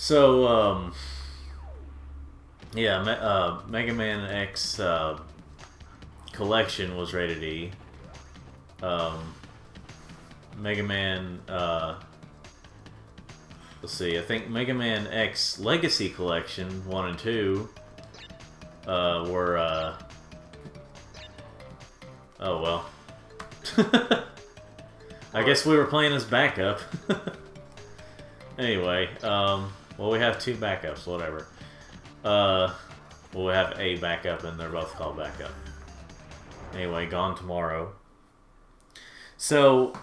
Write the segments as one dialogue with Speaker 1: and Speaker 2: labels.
Speaker 1: So, yeah, Mega Man X Collection was rated E. Mega Man, let's see, I think Mega Man X Legacy Collection 1 and 2 were, oh well. I guess we were playing as backup. Anyway, well, we have two backups, whatever. Well, we have a backup, and they're both called backup. Anyway, Gone Tomorrow. So,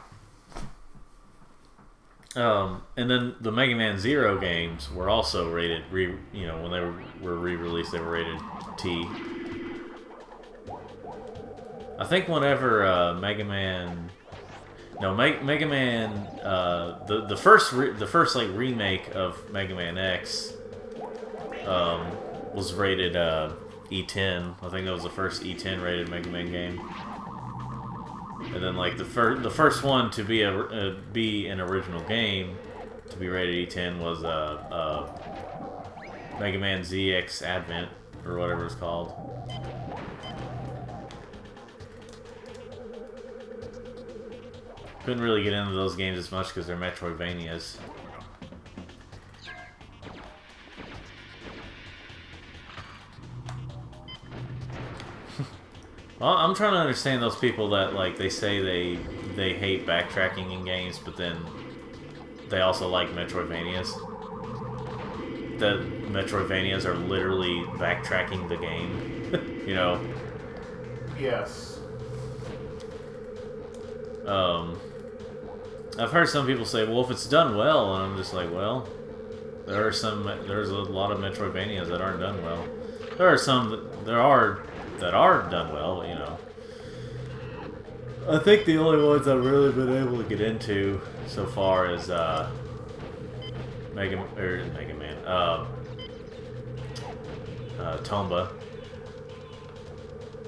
Speaker 1: and then the Mega Man Zero games were also rated, when they were re-released, they were rated T. I think whenever Mega Man, the first like remake of Mega Man X was rated E10. I think that was the first E10 rated Mega Man game. And then like the first one to be an original game to be rated E10 was Mega Man ZX Advent or whatever it's called. Couldn't really get into those games as much because they're Metroidvanias. Well, I'm trying to understand those people that like they say they hate backtracking in games, but then they also like Metroidvanias. That Metroidvanias are literally backtracking the game, you know.
Speaker 2: Yes.
Speaker 1: I've heard some people say, well, if it's done well, and I'm just like, well, there's a lot of Metroidvanias that aren't done well. There are some that are done well, but, you know. I think the only ones I've really been able to get into so far is Mega Man, Tomba,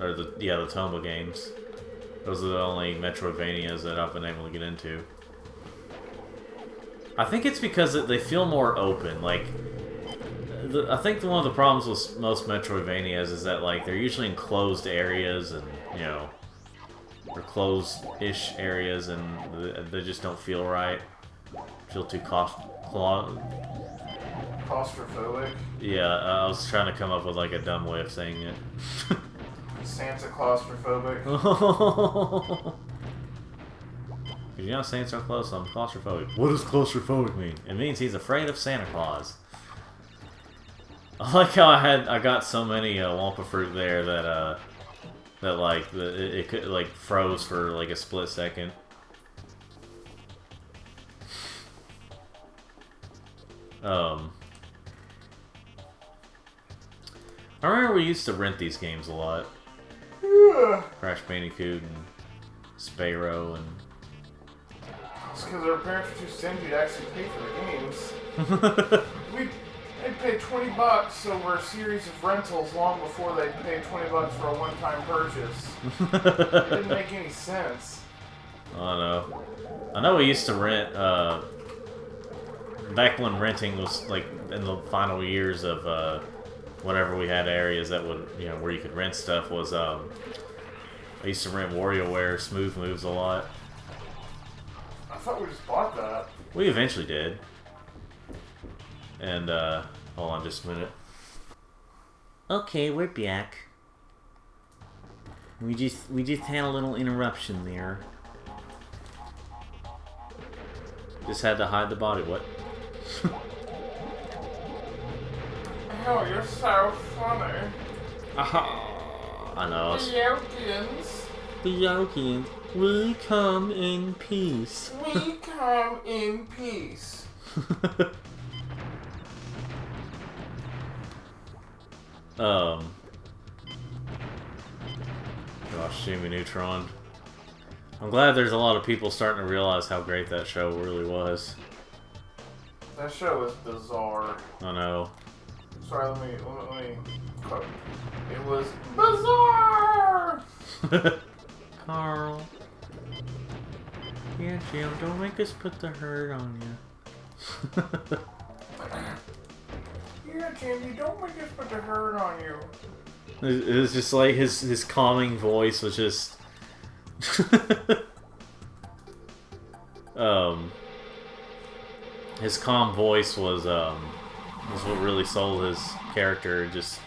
Speaker 1: or the Tomba games. Those are the only Metroidvanias that I've been able to get into. I think it's because they feel more open. Like, I think one of the problems with most Metroidvanias is that like they're usually in closed areas, and you know, or closed-ish areas, and they just don't feel right. Feel too
Speaker 2: claustrophobic.
Speaker 1: Yeah, I was trying to come up with like a dumb way of saying it.
Speaker 2: Santa claustrophobic.
Speaker 1: You're not saying so close, I'm claustrophobic. What does claustrophobic mean? It means he's afraid of Santa Claus. I like how I got so many Wampa fruit there that it could like froze for like a split second. I remember we used to rent these games a lot.
Speaker 2: Yeah.
Speaker 1: Crash Bandicoot and Spyro and...
Speaker 2: It's because our parents were too stingy to actually pay for the games. They'd pay $20 over a series of rentals long before they'd pay $20 for a one-time purchase. It didn't make any sense.
Speaker 1: I know we used to rent, back when renting was like in the final years of whenever we had areas that would, you know, where you could rent stuff, was I used to rent WarioWare Smooth Moves a lot.
Speaker 2: I thought we just bought that.
Speaker 1: We eventually did. And hold on just a minute. Okay, we're back. We just had a little interruption there. Just had to hide the body. What?
Speaker 2: Oh, you're so funny.
Speaker 1: Aha! I know.
Speaker 2: The Yokians.
Speaker 1: The Yokians. We come in peace.
Speaker 2: We come in peace.
Speaker 1: Gosh, Jimmy Neutron. I'm glad there's a lot of people starting to realize how great that show really was.
Speaker 2: That show was bizarre.
Speaker 1: I know.
Speaker 2: Sorry, let me quote. It was bizarre!
Speaker 1: Carl. Yeah, Jim, don't make us put the hurt on you.
Speaker 2: Candy. Don't make us put the hurt on you.
Speaker 1: It was just like his calming voice was just his calm voice was what really sold his character. Just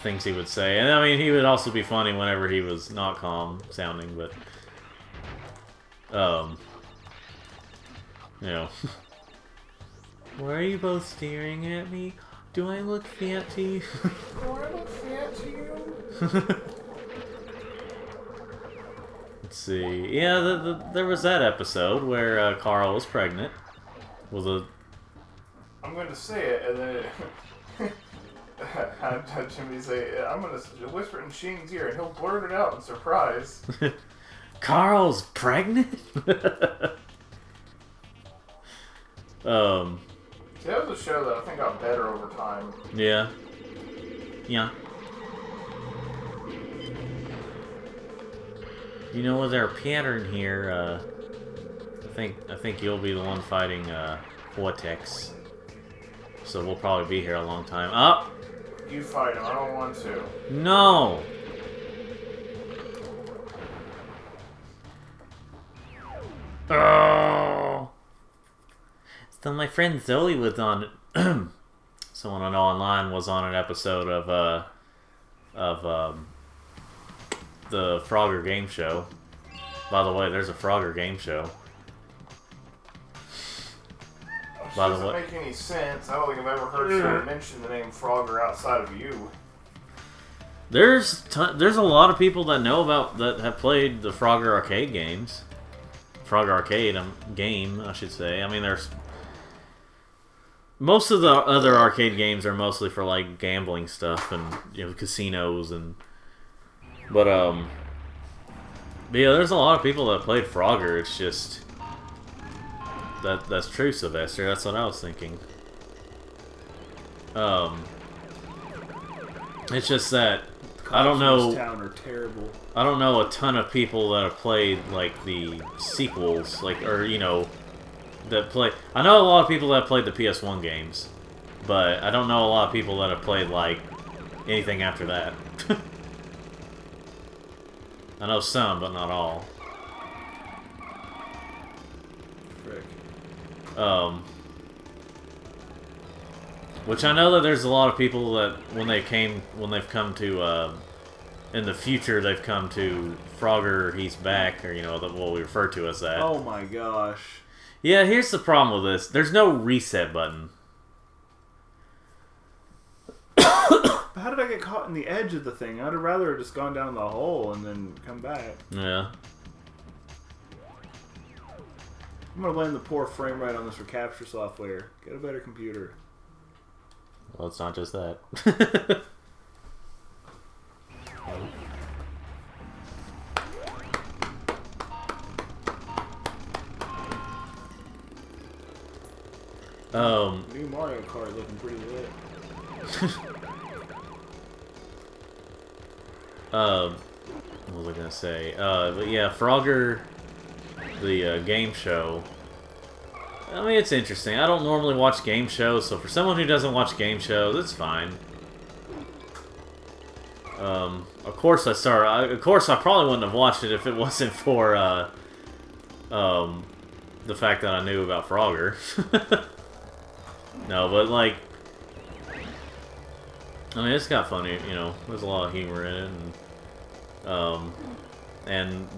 Speaker 1: things he would say, and I mean he would also be funny whenever he was not calm sounding, but you know. Why are you both staring at me? Do I look fat to you?
Speaker 2: Do I look fat to you?
Speaker 1: Let's see. Yeah, there was that episode where Carl was pregnant.
Speaker 2: I'm going to say it, and then have Jimmy say, I'm going to whisper in Sheen's ear, and he'll blurt it out in surprise.
Speaker 1: Carl's pregnant?
Speaker 2: See, that was a show that I think got better over time.
Speaker 1: Yeah. Yeah. You know, with our pattern here, I think you'll be the one fighting Vortex. So we'll probably be here a long time. Up.
Speaker 2: You fight him. I don't want to.
Speaker 1: No. Oh. So my friend Zoe was on. Someone I know online was on an episode of the Frogger game show. By the way, there's a Frogger game show.
Speaker 2: Which doesn't make any sense. I don't think I've ever heard someone mention the name Frogger outside of you.
Speaker 1: There's a lot of people that know about that have played the Frogger arcade games. Frogger arcade game, I should say. I mean, there's most of the other arcade games are mostly for like gambling stuff and casinos and. But yeah, there's a lot of people that played Frogger. It's just that's true, Sylvester. That's what I was thinking. It's just that I don't know.
Speaker 3: Town are terrible.
Speaker 1: I don't know a ton of people that have played like the sequels, that play. I know a lot of people that have played the PS1 games, but I don't know a lot of people that have played like anything after that. I know some, but not all.
Speaker 3: Frick.
Speaker 1: Which I know that there's a lot of people that when they've come to in the future they've come to Frogger He's Back, or what we refer to as that.
Speaker 3: Oh my gosh.
Speaker 1: Yeah, here's the problem with this. There's no reset button.
Speaker 3: How did I get caught in the edge of the thing? I'd have rather just gone down the hole and then come back.
Speaker 1: Yeah.
Speaker 3: I'm gonna blame the poor frame rate on this recapture software. Get a better computer.
Speaker 1: Well, it's not just that.
Speaker 3: New Mario Kart looking pretty lit.
Speaker 1: What was I gonna say? But yeah, Frogger, the game show. I mean, it's interesting. I don't normally watch game shows, so for someone who doesn't watch game shows, it's fine. Of course I probably wouldn't have watched it if it wasn't for the fact that I knew about Frogger. No, but like, I mean, it's got funny, there's a lot of humor in it, and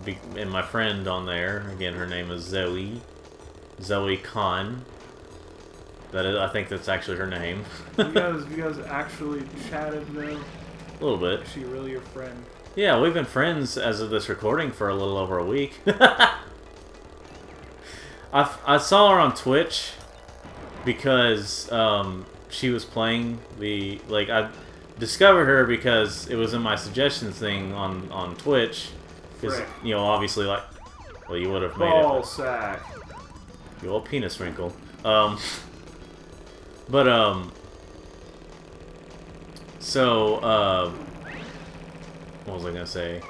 Speaker 1: my friend on there, again, her name is Zoe Khan. I think that's actually her name.
Speaker 3: you guys actually chatted though?
Speaker 1: A little bit.
Speaker 3: Is she really your friend?
Speaker 1: Yeah, we've been friends as of this recording for a little over a week. I saw her on Twitch because she was playing I discovered her because it was in my suggestions thing on Twitch. Because obviously, you would have made it.
Speaker 3: Ball sack.
Speaker 1: You old penis wrinkle. So, what was I gonna say?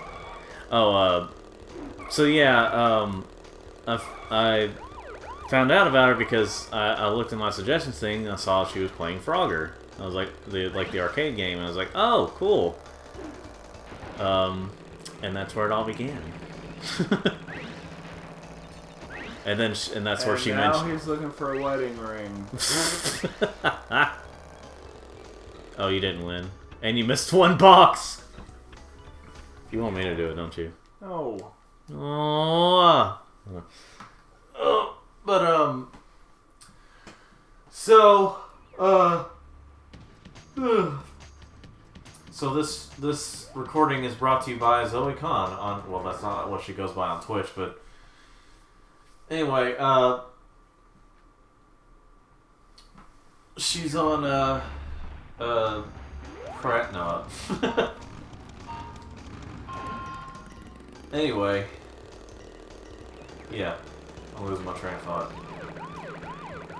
Speaker 1: Oh, so yeah, I found out about her because I looked in my suggestions thing and I saw she was playing Frogger. I was like the arcade game, and I was like, oh, cool. And that's where it all began. and that's where she mentioned.
Speaker 3: Now he's looking for a wedding ring.
Speaker 1: Oh, you didn't win, and you missed one box. You want me to do it, don't you?
Speaker 3: No.
Speaker 1: Oh. But so so this recording is brought to you by Zoe Khan on, well, that's not what she goes by on Twitch, but anyway, she's on no. Anyway, yeah, I'm losing my train of thought.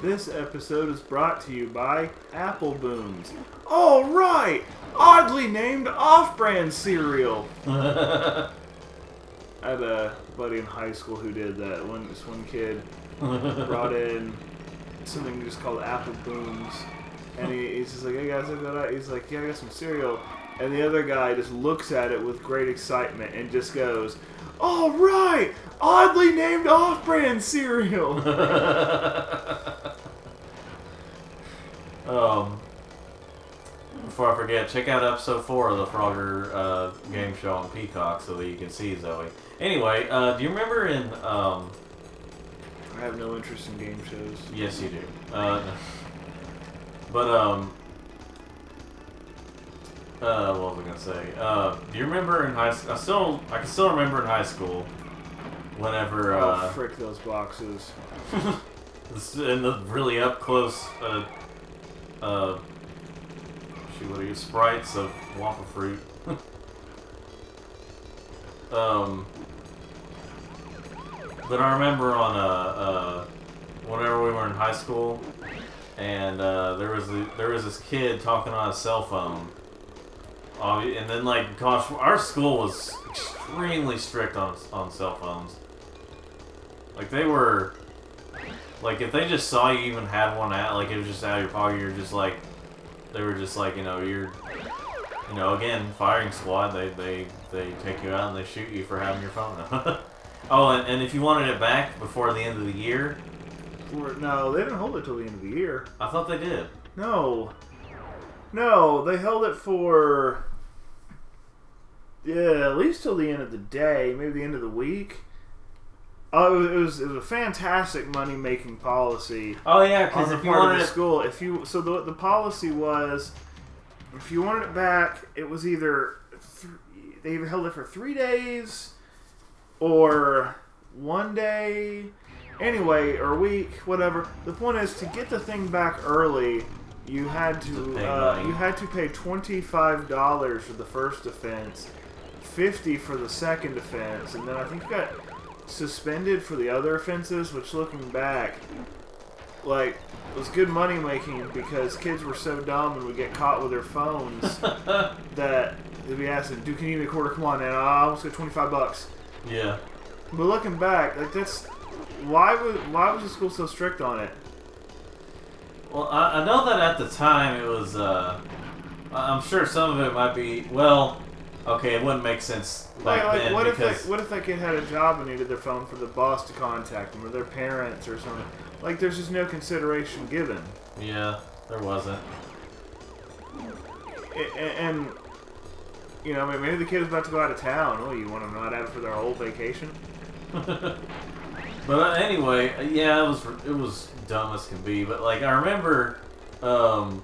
Speaker 3: This episode is brought to you by Apple Booms. Oh, right! Oddly named off-brand cereal. I had a buddy in high school who did that. This one kid brought in something just called Apple Booms. And he's just like, hey guys, he's like, yeah, I got some cereal. And the other guy just looks at it with great excitement and just goes, all right, oddly named off-brand cereal.
Speaker 1: Before I forget, check out episode 4 of the Frogger game show on Peacock so that you can see Zoe. Anyway, do you remember in
Speaker 3: I have no interest in game shows.
Speaker 1: Yes, you do. But what was I gonna say? Do you remember in high school? I can still remember in high school, whenever
Speaker 3: oh, frick those boxes.
Speaker 1: in the really up close, what are you, sprites of Wampa fruit. But I remember on whenever we were in high school, and there was this kid talking on a cell phone. And then, like, gosh, our school was extremely strict on cell phones. Like, they were, like, if they just saw you even had one out, like, it was just out of your pocket, you're just like, they were just like, again, firing squad, they take you out and they shoot you for having your phone out. Oh, and if you wanted it back before the end of the year?
Speaker 3: No, they didn't hold it till the end of the year.
Speaker 1: I thought they did.
Speaker 3: No, they held it for, yeah, at least till the end of the day, maybe the end of the week. Oh, it was a fantastic money making policy.
Speaker 1: Oh yeah, because if you wanted
Speaker 3: the school, the policy was, if you wanted it back, it was either they either held it for 3 days, or 1 day, anyway, or a week, whatever. The point is, to get the thing back early, you had to pay $25 for the first offense, $50 for the second offense, and then I think you got suspended for the other offenses, which, looking back, like, was good money making because kids were so dumb and would get caught with their phones that they'd be asking, dude, can you give me a quarter? Come on, man, I almost got $25. Yeah. But looking back, like, that's why was the school so strict on it?
Speaker 1: Well, I know that at the time it was, I'm sure some of it might be, well, okay, it wouldn't make sense back then
Speaker 3: what
Speaker 1: because...
Speaker 3: What if that kid had a job and needed their phone for the boss to contact them, or their parents, or something? Like, there's just no consideration given.
Speaker 1: Yeah, there wasn't.
Speaker 3: And maybe the kid was about to go out of town. Oh, you want them not have it for their whole vacation?
Speaker 1: But anyway, yeah, it was dumb as can be. But like I remember, when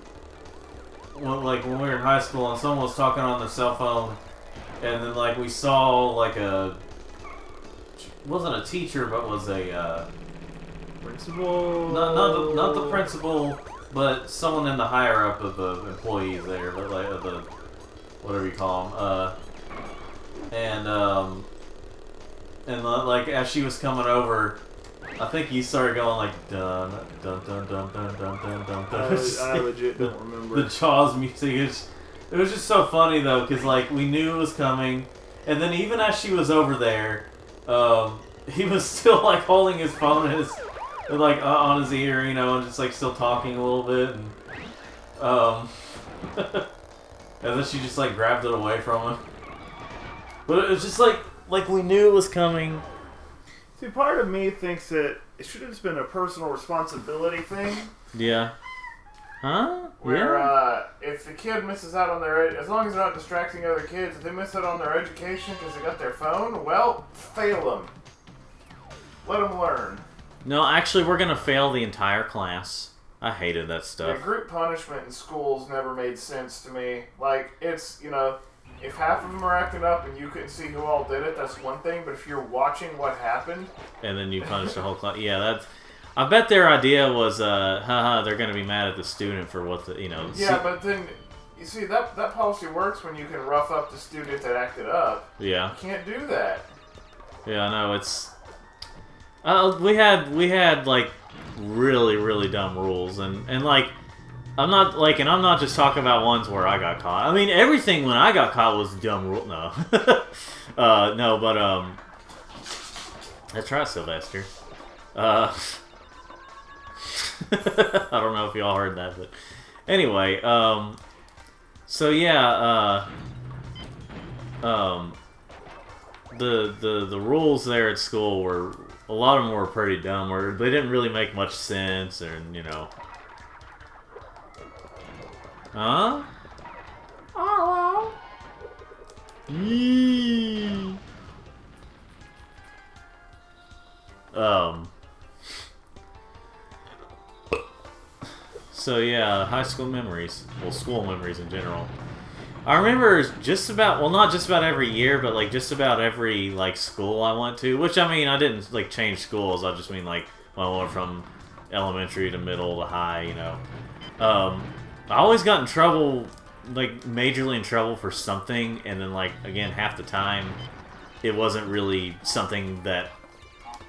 Speaker 1: we were in high school and someone was talking on their cell phone, and then like we saw like wasn't a teacher but was a
Speaker 3: principal.
Speaker 1: Not the principal, but someone in the higher up of the employees there, but like of the whatever you call them, and like as she was coming over, I think he started going like dun dun dun dun dun dun dun dun dun.
Speaker 3: I legit don't remember.
Speaker 1: The Jaws music. It was just so funny though, because like we knew it was coming, and then even as she was over there, he was still like holding his phone on his ear, and just like still talking a little bit, and And then she just like grabbed it away from him. But it was just like we knew it was coming.
Speaker 3: See, part of me thinks that it should have just been a personal responsibility thing.
Speaker 1: Yeah. Huh?
Speaker 2: Where,
Speaker 1: Yeah.
Speaker 2: If the kid misses out on as long as they're not distracting other kids, if they miss out on their education because they got their phone, well, fail them. Let them learn.
Speaker 1: No, actually, we're gonna fail the entire class. I hated that
Speaker 2: The
Speaker 1: stuff.
Speaker 2: group punishment in schools never made sense to me. Like, it's, if half of them are acting up and you couldn't see who all did it, that's one thing. But if you're watching what happened...
Speaker 1: And then you punish the whole class. Yeah, that's... I bet their idea was, haha, they're gonna be mad at the student for what the,
Speaker 2: Yeah, but then, you see, that policy works when you can rough up the student that acted up.
Speaker 1: Yeah.
Speaker 2: You can't do that.
Speaker 1: Yeah, no, it's... we had, like, really, really dumb rules, and like, I'm not just talking about ones where I got caught. I mean, everything when I got caught was dumb rule. No. No, but, that's right, Sylvester. I don't know if y'all heard that, but anyway, so yeah, the rules there at school were, a lot of them were pretty dumb, where they didn't really make much sense, and huh? Oh. Yee. So yeah, high school memories. Well, school memories in general. I remember just about, well, not just about every year, but like just about every like school I went to. Which, I mean, I didn't like change schools. I just mean like when I went from elementary to middle to high. I always got in trouble, like majorly in trouble for something, and then like again half the time, it wasn't really something that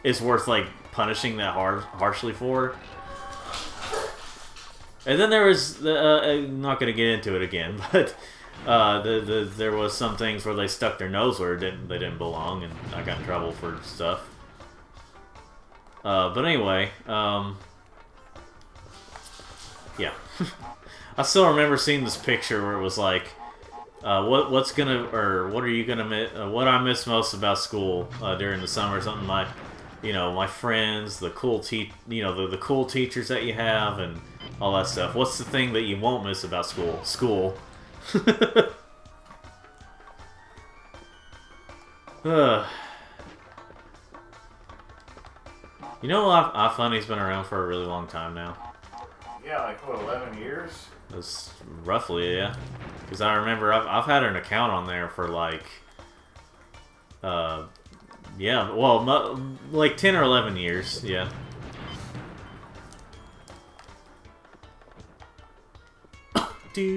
Speaker 1: is worth like punishing that harshly for. And then there was I'm not going to get into it again, but there was some things where they stuck their nose where they didn't belong, and I got in trouble for stuff. But anyway, yeah, I still remember seeing this picture where it was like, what are you gonna miss? What I miss most about school during the summer? Something my friends, the cool the cool teachers that you have, and all that stuff. What's the thing that you won't miss about school? School. iFunny's been around for a really long time now.
Speaker 2: Yeah, like what, 11 years?
Speaker 1: That's roughly, yeah. Because I remember I've had an account on there for like, yeah, well, like 10 or 11 years, yeah. I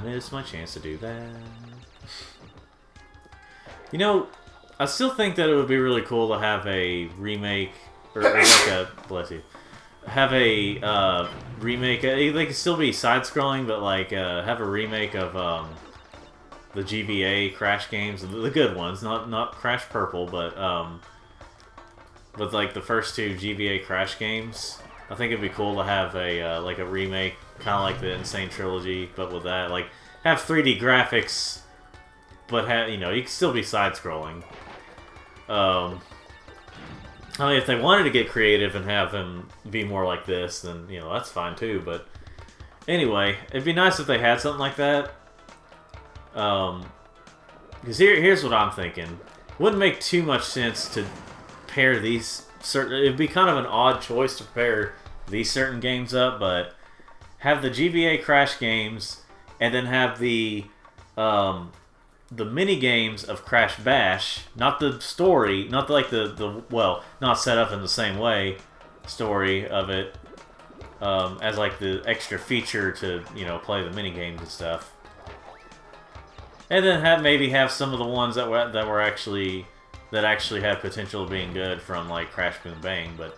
Speaker 1: missed my chance to do that. I still think that it would be really cool to have a remake, or like a, bless you, have a remake. They could still be side-scrolling, but like have a remake of the GBA Crash games, the good ones, not Crash Purple, but like the first two GBA Crash games. I think it'd be cool to have a like a remake, kind of like the Insane Trilogy, but with that, like have 3D graphics, but have you can still be side-scrolling. I mean, if they wanted to get creative and have them be more like this, then that's fine too. But anyway, it'd be nice if they had something like that. Because here's what I'm thinking: wouldn't make too much sense to pair these. It'd be kind of an odd choice to pair these certain games up, but have the GBA Crash games, and then have the mini games of Crash Bash, not the story, not like not set up in the same way, story of it, as like the extra feature to play the mini games and stuff, and then maybe have some of the ones that actually had potential of being good from like Crash Boom Bang, but